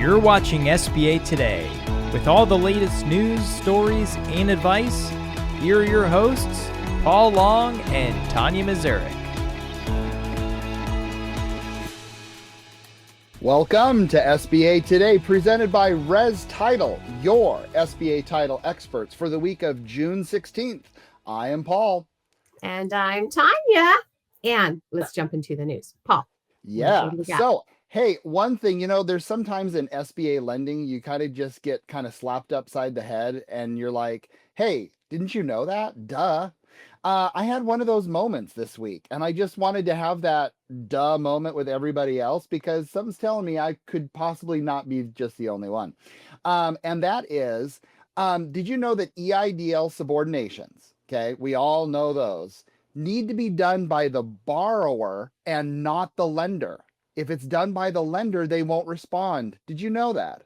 You're watching SBA Today. With all the latest news, stories, and advice, here are your hosts, Paul Long and Tonya Mazurek. Welcome to SBA Today, presented by Res Title, your SBA title experts for the week of June 16th. I am Paul. And I'm Tonya. And let's jump into the news. Paul. Yeah. So, hey, one thing, there's sometimes in SBA lending, you kind of just get kind of slapped upside the head and you're like, hey, didn't you know that? Duh. I had one of those moments this week, and I just wanted to have that duh moment with everybody else because something's telling me I could possibly not be just the only one. And that is, did you know that EIDL subordinations, okay, we all know those, need to be done by the borrower and not the lender. If it's done by the lender, they won't respond. Did you know that?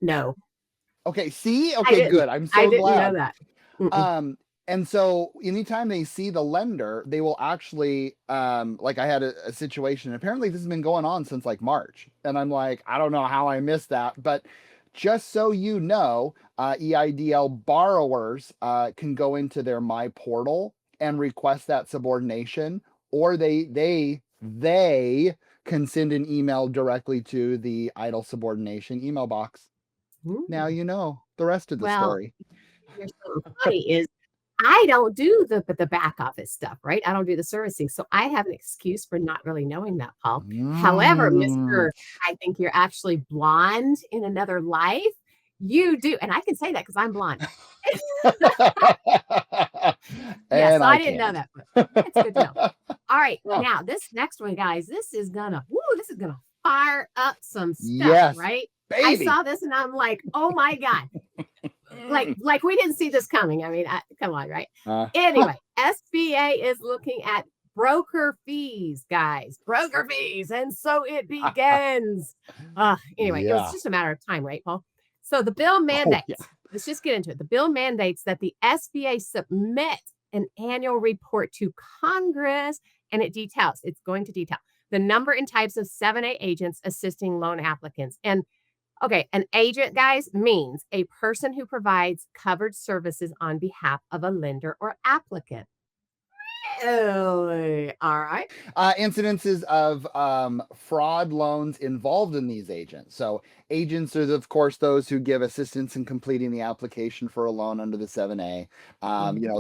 No. Okay, see? Okay, good. I'm so I didn't glad. know that. And so anytime they see the lender, they will actually, like I had a situation, apparently this has been going on since like March. And I'm like, I don't know how I missed that, but just so you know, EIDL borrowers can go into their MyPortal and request that subordination, or they can send an email directly to the EIDL subordination email box. Ooh. Now you know the rest of the story. Here's something funny is I don't do the back office stuff, right? I don't do the servicing. So I have an excuse for not really knowing that, Paul. However, Mr. I think you're actually blonde in another life. You do. And I can say that because I'm blonde. Yes, I didn't know that, but it's good to know. All right. Now, this next one, guys, this is gonna fire up some stuff, right? Baby. I saw this and I'm like, oh my God. like we didn't see this coming. I mean, come on, right? Anyway, SBA is looking at broker fees, guys. Broker fees. And so it begins. Anyway, it was just a matter of time, right, Paul? So the bill mandates, let's just get into it. The bill mandates that the SBA submit an annual report to Congress, and it's going to detail the number and types of 7A agents assisting loan applicants. And okay, an agent, guys, means a person who provides covered services on behalf of a lender or applicant. Really? All right. Incidences of fraud loans involved in these agents. So agents are, of course, those who give assistance in completing the application for a loan under the 7A.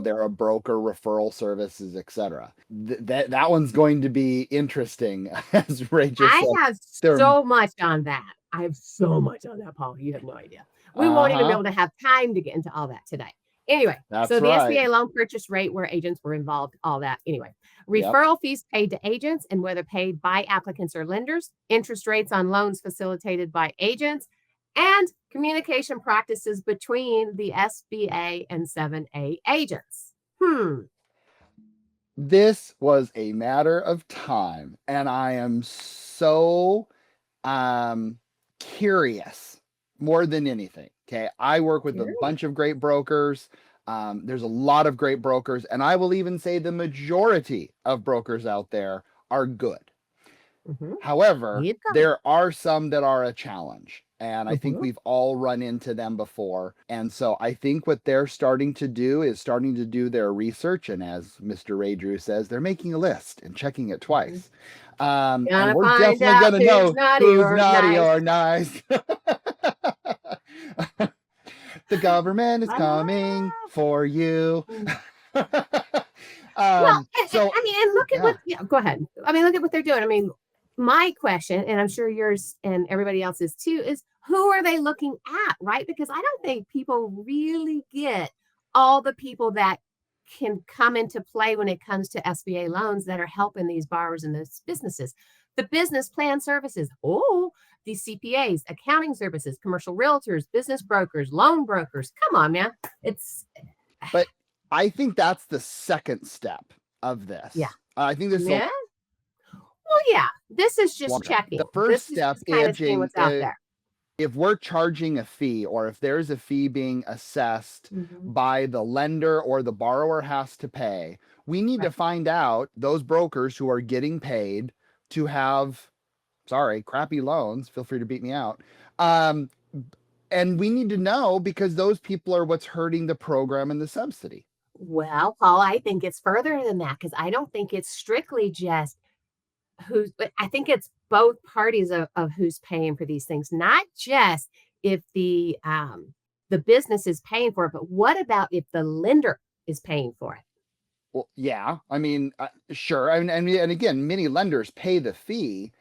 They're a broker, referral services, etc. That one's going to be interesting, as Rachel said. I have so much on that. I have so much on that, Paul. You have no idea. We won't even be able to have time to get into all that today. Anyway, so the SBA loan purchase rate where agents were involved, all that. Anyway, referral fees paid to agents and whether paid by applicants or lenders, interest rates on loans facilitated by agents, and communication practices between the SBA and 7A agents. This was a matter of time, and I am so curious more than anything. Okay, I work with a bunch of great brokers. There's a lot of great brokers, and I will even say the majority of brokers out there are good. However, there are some that are a challenge, and I think we've all run into them before. And so I think what they're starting to do is starting to do their research, and as Mr. Ray Drew says, they're making a list and checking it twice. And we're definitely going to know who's naughty or nice. The government is coming for you. Look at what, go ahead. Look at what they're doing. I mean, my question, and I'm sure yours and everybody else's too, is who are they looking at, right? Because I don't think people really get all the people that can come into play when it comes to SBA loans that are helping these borrowers and those businesses. The business plan services, the CPAs, accounting services, commercial realtors, business brokers, loan brokers. Come on, man. But I think that's the second step of this. Yeah. I think there's this is just checking. The first step is what's out there. If we're charging a fee, or if there's a fee being assessed by the lender or the borrower has to pay, we need to find out those brokers who are getting paid to have sorry, crappy loans. Feel free to beat me out. And we need to know, because those people are what's hurting the program and the subsidy. Well, Paul, I think it's further than that, because I don't think it's strictly just but I think it's both parties of who's paying for these things, not just if the business is paying for it, but what about if the lender is paying for it? Well, yeah, I mean, sure. And again, many lenders pay the fee,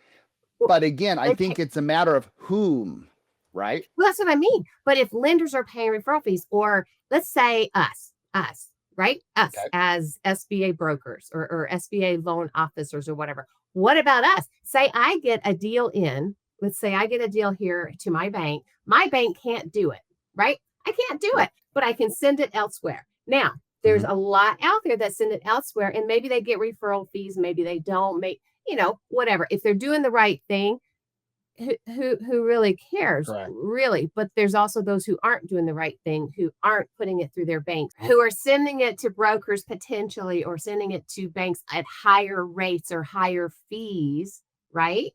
but again, I think it's a matter of whom, right? Well, that's what I mean. But if lenders are paying referral fees, or let's say us, right? Us Okay. as SBA brokers or SBA loan officers or whatever. What about us? Say I get a deal in, let's say I get a deal here to my bank. My bank can't do it, right? I can't do it, but I can send it elsewhere. Now, there's a lot out there that send it elsewhere, and maybe they get referral fees, maybe they don't, whatever. If they're doing the right thing, who really cares? Correct. Really? But there's also those who aren't doing the right thing, who aren't putting it through their banks, who are sending it to brokers potentially, or sending it to banks at higher rates or higher fees, right?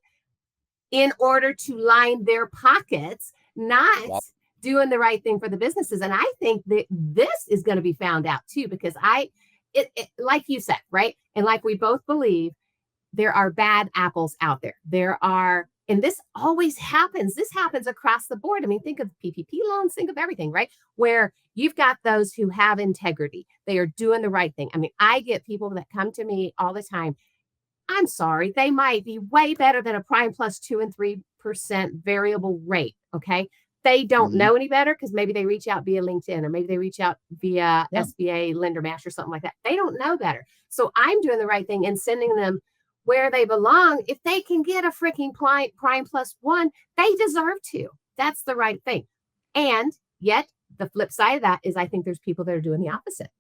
In order to line their pockets, not doing the right thing for the businesses. And I think that this is going to be found out too, because like you said, right? And like we both believe, there are bad apples out there. And this always happens. This happens across the board. I mean, think of PPP loans, think of everything, right? Where you've got those who have integrity. They are doing the right thing. I mean, I get people that come to me all the time. I'm sorry, they might be way better than a prime plus 2 and 3% variable rate. Okay. They don't know any better, because maybe they reach out via LinkedIn, or maybe they reach out via SBA Lender Match or something like that. They don't know better. So I'm doing the right thing and sending them where they belong. If they can get a freaking prime plus 1, they deserve to. That's the right thing. And yet the flip side of that is, I think there's people that are doing the opposite.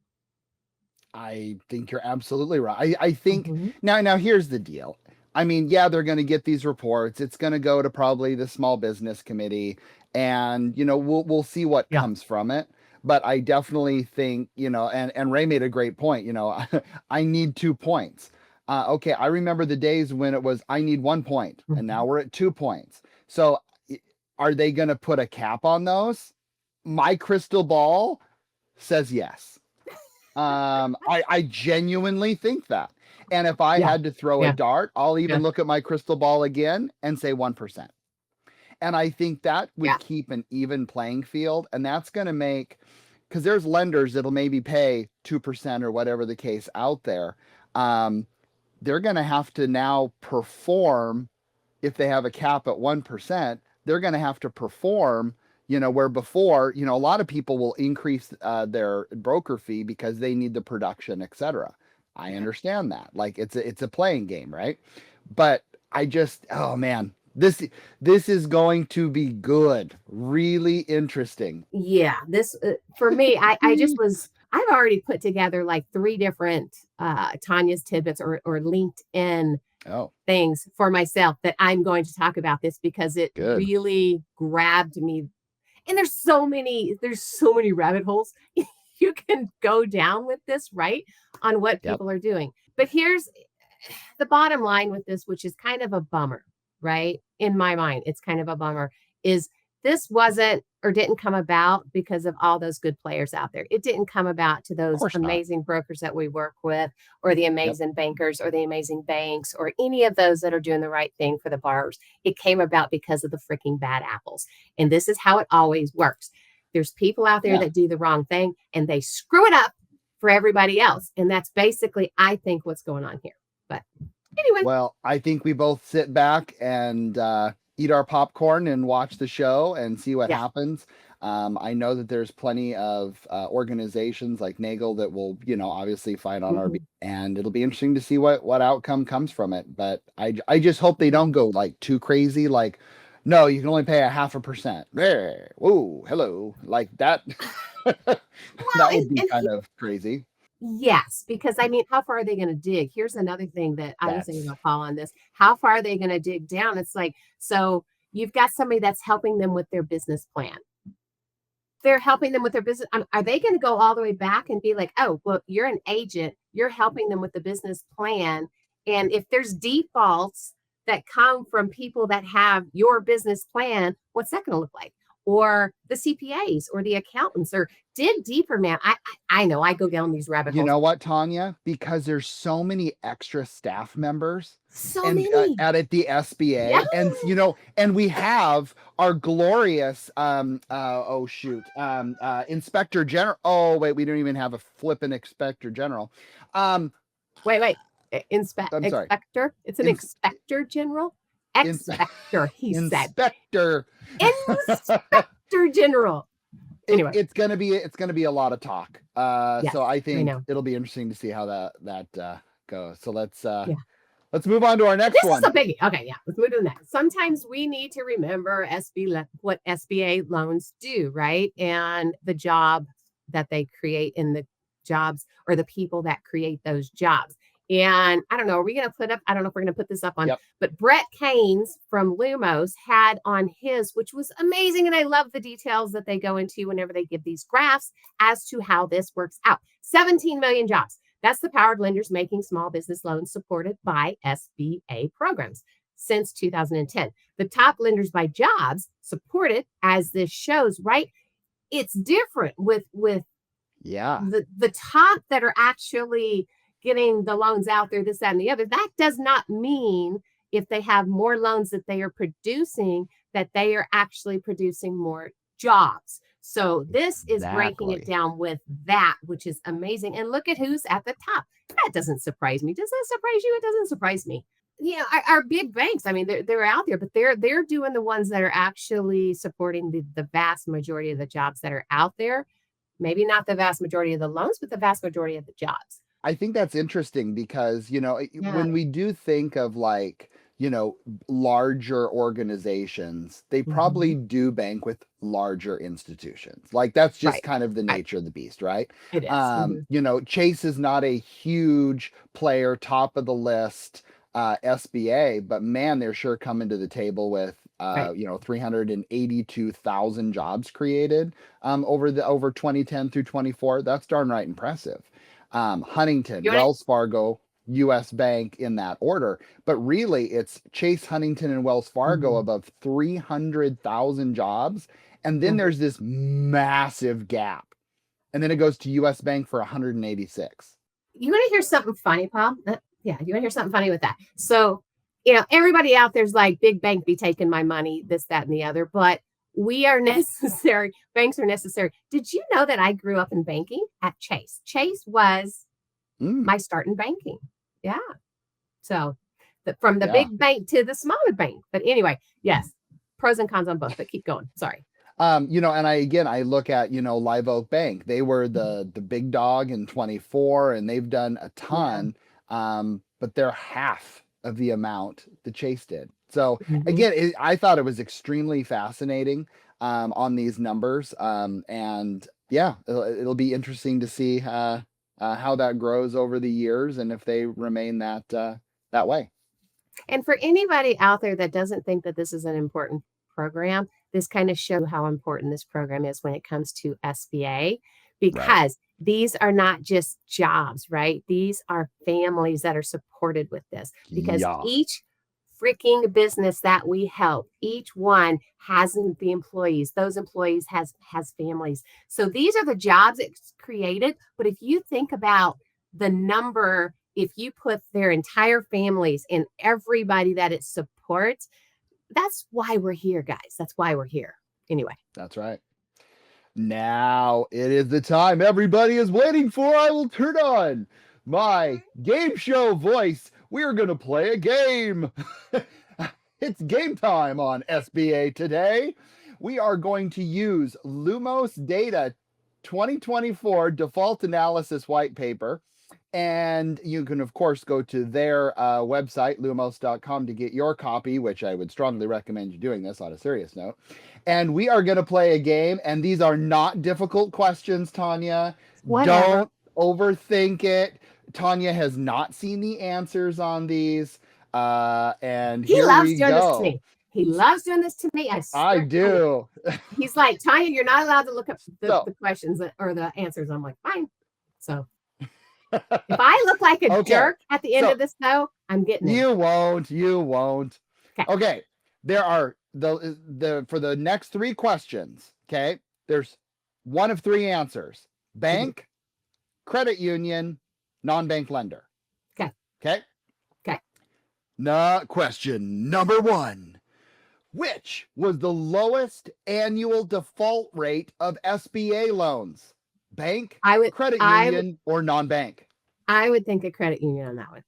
I think you're absolutely right. I think now here's the deal. I mean, yeah, they're going to get these reports. It's going to go to probably the small business committee, and we'll see what comes from it. But I definitely think, and Ray made a great point. I need 2 points. Okay, I remember the days when it was I need 1 point, and now we're at 2 points. So are they going to put a cap on those? My crystal ball says yes. I genuinely think that. And if I had to throw a dart, I'll even look at my crystal ball again and say 1%. And I think that would keep an even playing field. And that's going to make, because there's lenders that'll maybe pay 2% or whatever the case out there. They're going to have to now perform. If they have a cap at 1%, they're going to have to perform, where before, a lot of people will increase their broker fee because they need the production, etc. I understand that. Like it's a playing game, right? But oh man, this is going to be good, really interesting. Yeah, this for me, I've already put together like 3 different Tonya's tidbits or LinkedIn things for myself that I'm going to talk about this, because it really grabbed me. And there's so many rabbit holes you can go down with this, right? On what people are doing. But here's the bottom line with this, which is kind of a bummer, right? In my mind, it's kind of a bummer, is this wasn't or didn't come about because of all those good players out there. It didn't come about to those amazing brokers that we work with, or the amazing bankers, or the amazing banks, or any of those that are doing the right thing for the borrowers. It came about because of the freaking bad apples. And this is how it always works. There's people out there that do the wrong thing, and they screw it up for everybody else. And that's basically, I think, what's going on here. But anyway. Well, I think we both sit back and eat our popcorn and watch the show and see what happens. I know that there's plenty of organizations like Nagel that will, obviously fight on our beat, and it'll be interesting to see what outcome comes from it. But I just hope they don't go like too crazy. Like, no, you can only pay 0.5%. There, whoa, hello, like that. That would be kind of crazy. Yes, because I mean, how far are they going to dig? Here's another thing that I was thinking about, Paul, on this. How far are they going to dig down? It's like, so you've got somebody that's helping them with their business plan. They're helping them with their business. Are they going to go all the way back and be like, oh, well, you're an agent, you're helping them with the business plan, and if there's defaults, that come from people that have your business plan, what's that going to look like? Or the CPAs or the accountants, or dig deeper, man. I know I go down these rabbit holes. You know what, Tonya? Because there's so many extra staff members many at the SBA, yeah. And and we have our glorious Inspector General. Oh wait, we don't even have a flippin' Inspector General. Wait. I'm sorry. Inspector. It's an Inspector General. Inspector. He said. Inspector General. Anyway, it's gonna be a lot of talk. Yes, so I think it'll be interesting to see how that goes. So let's move on to our next one. This is a biggie. Okay, yeah, let's move to the next. Sometimes we need to remember what SBA loans do, right? And the job that they create in the jobs, or the people that create those jobs. And I don't know, are we going to put up, I don't know if we're going to put this up on, but Brett Keynes from Lumos had on his, which was amazing. And I love the details that they go into whenever they give these graphs as to how this works out. 17 million jobs. That's the powered lenders making small business loans supported by SBA programs since 2010. The top lenders by jobs supported, as this shows, right? It's different with the top that are actually getting the loans out there, this, that, and the other. That does not mean if they have more loans that they are producing, that they are actually producing more jobs. So this is breaking it down with that, which is amazing. And look at who's at the top. That doesn't surprise me. Does that surprise you? It doesn't surprise me. Yeah, our big banks, I mean, they're out there, but they're doing the ones that are actually supporting the vast majority of the jobs that are out there. Maybe not the vast majority of the loans, but the vast majority of the jobs. I think that's interesting because, when we do think of larger organizations, they probably do bank with larger institutions. Like that's just kind of the nature of the beast, right? It is. Chase is not a huge player, top of the list SBA, but man, they're sure coming to the table with 382,000 jobs created over 2010 through 24. That's darn right impressive. Huntington, Wells Fargo, US Bank in that order, but really it's Chase, Huntington, and Wells Fargo above 300,000 jobs. And then there's this massive gap. And then it goes to US Bank for 186. You want to hear something funny, Paul? Yeah, you want to hear something funny with that? So, everybody out there's like, big bank be taking my money, this, that, and the other, but we are necessary. Banks are necessary. Did you know that I grew up in banking at Chase? Chase was my start in banking. Yeah. So from the big bank to the smaller bank. But anyway, yes, pros and cons on both, but keep going. Sorry. And I look at, Live Oak Bank. They were the big dog in 24 and they've done a ton, but they're half of the amount the Chase did. So again, I thought it was extremely fascinating on these numbers. And yeah, it'll be interesting to see how that grows over the years and if they remain that way. And for anybody out there that doesn't think that this is an important program, this kind of shows how important this program is when it comes to SBA, because these are not just jobs, right? These are families that are supported with this, because each freaking business that we help, each one has the employees. Those employees has families. So these are the jobs it's created. But if you think about the number, if you put their entire families and everybody that it supports, that's why we're here, guys. That's why we're here. Anyway. That's right. Now it is the time everybody is waiting for. I will turn on my game show voice. We are going to play a game. It's game time on SBA today. We are going to use Lumos Data 2024 Default Analysis White Paper. And you can, of course, go to their website, lumos.com, to get your copy, which I would strongly recommend you doing this on a serious note. And we are going to play a game. And these are not difficult questions, Tonya. Don't overthink it. Tonya has not seen the answers on these. And he loves doing this to me. He loves doing this to me. I do. He's like, Tonya, you're not allowed to look up the questions or the answers. I'm like, fine. So If I look like a Okay, jerk at the end so- of this, though, I'm getting it. You won't. Okay. Okay. There are for the next 3 questions. Okay. There's one of 3 answers: bank, credit union, non-bank lender. Okay. Okay. Okay. Question number 1. Which was the lowest annual default rate of SBA loans? Bank, credit union, or non-bank? I would think a credit union on that one.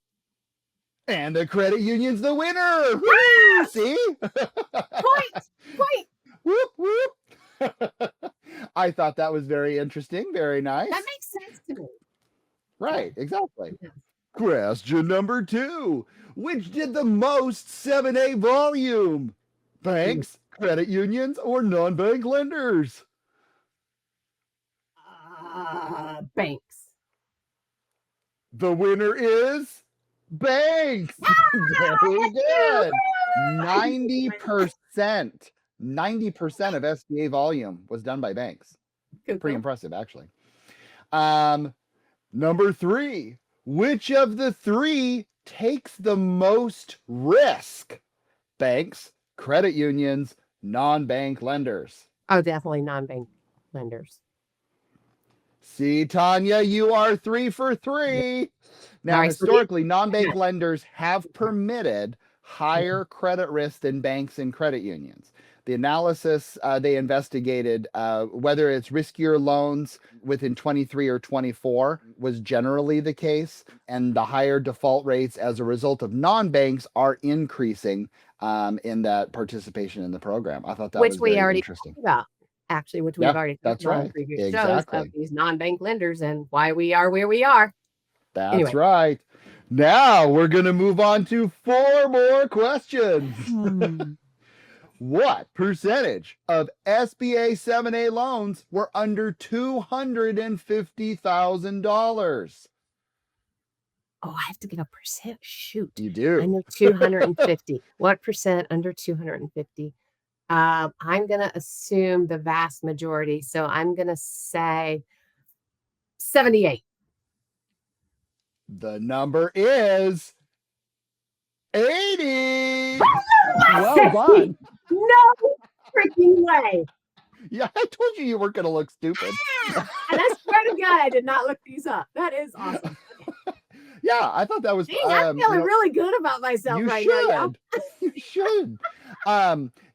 And the credit union's the winner. Woo! Yes! See? Point. Whoop, whoop. I thought that was very interesting. Very nice. That makes sense to me. Right, exactly. Yeah. Question number 2. Which did the most 7A volume? Banks, credit unions, or non-bank lenders? Banks. The winner is banks. Very good. 90%. 90% of SBA volume was done by banks. Pretty impressive, actually. Number 3. Which of the 3 takes the most risk? Banks, credit unions, non-bank lenders. Oh, definitely non-bank lenders. See, Tonya, you are 3 for 3. Now, historically, non-bank lenders have permitted higher credit risk than banks and credit unions. The analysis they investigated whether it's riskier loans within 23 or 24 was generally the case, and the higher default rates as a result of non-banks are increasing in that participation in the program. I thought that was very interesting. About, actually, which we've already talked about in previous shows of these non-bank lenders and why we are where we are. That's right. Now we're going to move on to 4 more questions. What percentage of SBA 7A loans were under $250,000? Oh, I have to give a percent. Shoot. You do. Under 250. What percent under 250? I'm going to assume the vast majority. So I'm going to say 78. The number is 80. Well done. No freaking way. Yeah, I told you weren't going to look stupid. And I swear to God, I did not look these up. That is awesome. Yeah, I thought that was. Dang, I'm feeling really good about myself right now. You should.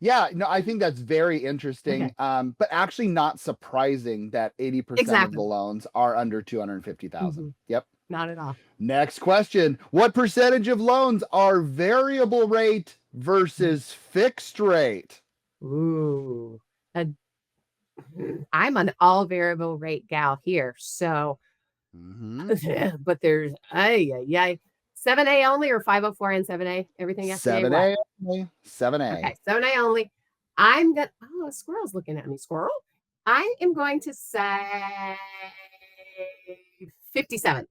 Yeah, no, I think that's very interesting. But actually not surprising that 80% of the loans are under 250,000. Yep. Not at all. Next question. What percentage of loans are variable rate versus fixed rate? Ooh. I'm an all variable rate gal here. So, but there's 7A only or 504 and 7A? Everything SBA? 7A only. 7A. Okay, 7A only. I'm going to, a squirrel's looking at me. Squirrel? I am going to say 57.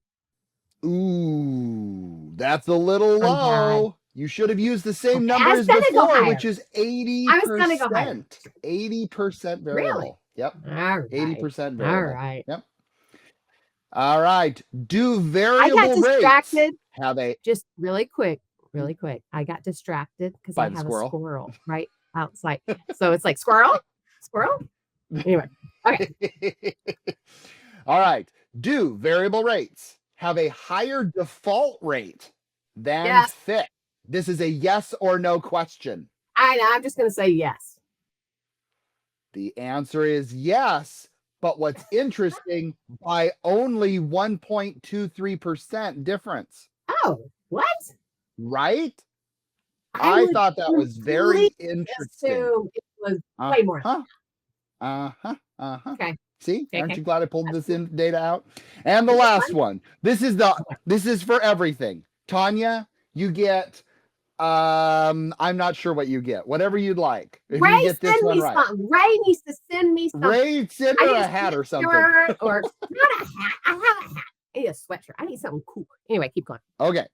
Ooh, that's a little low. You should have used the same number as before, which is 80%. I was going to go higher. 80% variable. Really? Yep. All right. 80% variable. All right. Yep. All right. Do variable I got distracted. rates have a just really quick. I got distracted because I have squirrel. A squirrel right outside. So it's like squirrel. Anyway. Okay. All right. Do variable rates have a higher default rate than fixed? This is a yes or no question. I know. I'm just going to say yes. The answer is yes. But what's interesting, by only 1.23% difference. Oh, what? Right? I thought that was very interesting. It was way more. Okay. See, aren't you glad I pulled this data out? And the last one. This is for everything. Tonya, you get I'm not sure what you get. Whatever you'd like. If Ray, you get this one right. Something. Ray needs to send me something. Ray, send her a hat or something. Or not a hat. I have a hat. I need a sweatshirt. I need something cool. Anyway, keep going. Okay.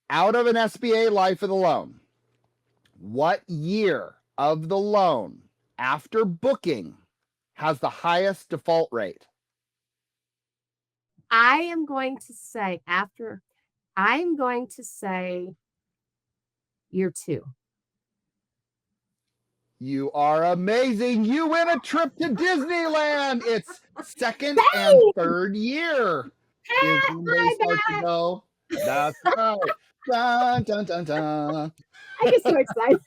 Out of an SBA life of the loan, what year of the loan after booking has the highest default rate? I'm going to say year 2. You are amazing. You win a trip to Disneyland. It's second and third year is when they start to go. That's right. Dun, dun, dun, dun. I get so excited.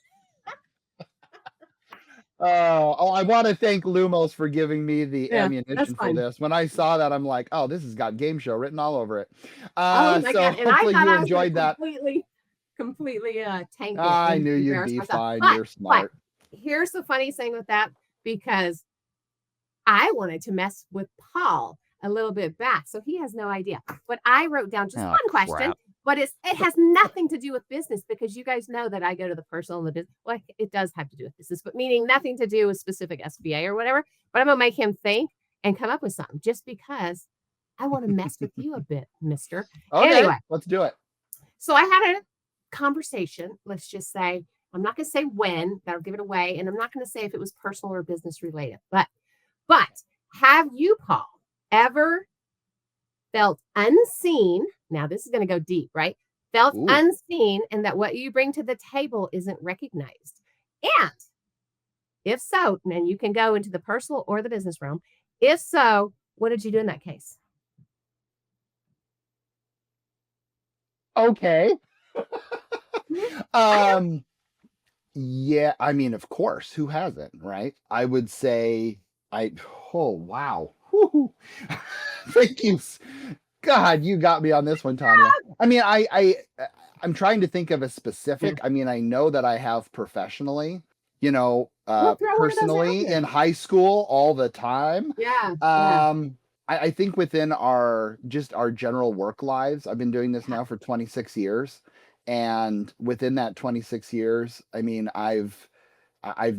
Oh, I want to thank Lumos for giving me the Yeah, ammunition for this. When I saw that, I'm like, oh, this has got game show written all over it. Oh my So God. And I hopefully thought you I was enjoyed that. completely tank it. I knew you'd be fine. You're smart. Here's the funny thing with that, because I wanted to mess with Paul a little bit back, so he has no idea. But I wrote down just one question, but it has nothing to do with business, because you guys know that I go to the personal and the business. Well, it does have to do with business, but meaning nothing to do with specific SBA or whatever. But I'm gonna make him think and come up with something, just because I want to mess with you a bit, mister. Okay, anyway, let's do it. So I had a conversation. Let's just say, I'm not going to say when, that'll give it away. And I'm not going to say if it was personal or business related. But have you, Paul, ever felt unseen? Now, this is going to go deep, right? Felt unseen, and that what you bring to the table isn't recognized. And if so, then you can go into the personal or the business realm. If so, what did you do in that case? Okay. Yeah, I mean, of course, who hasn't, right? I would say oh wow. Thank you. God, you got me on this one, Tonya. I mean, I'm trying to think of a specific. I mean, I know that I have professionally, personally in high school all the time. I think within our general work lives, I've been doing this now for 26 years. And within that 26 years, I mean, I've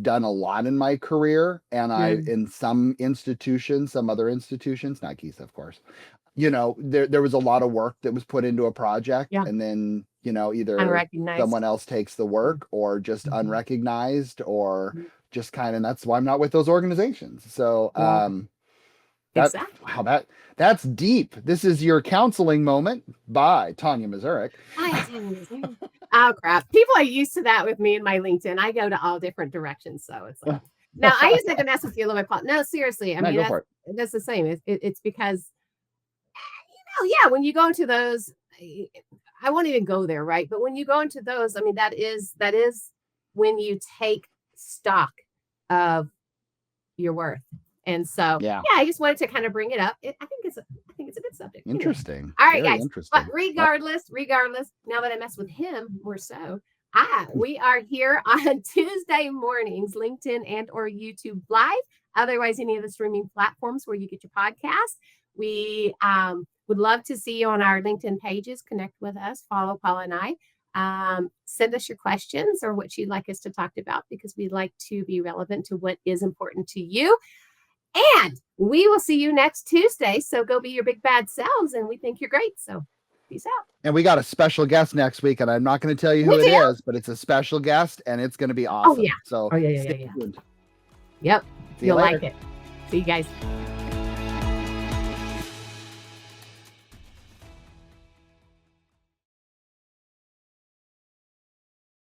done a lot in my career, and in some institutions, some other institutions, not Geese, of course, there was a lot of work that was put into a project, and then, either someone else takes the work, or just unrecognized, or just kind of, that's why I'm not with those organizations. So, that's deep. This is your counseling moment by Tonya Mazurek. Oh crap! People are used to that with me and my LinkedIn. I go to all different directions, so it's like. Now I usually can mess with you a little bit, Paul. No, seriously. I mean, that's the same. It's because, when you go into those, I won't even go there, right? But when you go into those, I mean, that is when you take stock of your worth. And so, I just wanted to kind of bring it up. I think it's a good subject. Interesting. All right, guys. But regardless, now that I mess with him more so, we are here on Tuesday mornings, LinkedIn and or YouTube Live. Otherwise, any of the streaming platforms where you get your podcast. We would love to see you on our LinkedIn pages. Connect with us. Follow Paul and I. Send us your questions or what you'd like us to talk about, because we'd like to be relevant to what is important to you. And we will see you next Tuesday. So go be your big bad selves. And we think you're great. So peace out. And we got a special guest next week. And I'm not going to tell you who it is, but it's a special guest, and it's going to be awesome. Oh, yeah. So Yep. You'll like it. See you guys.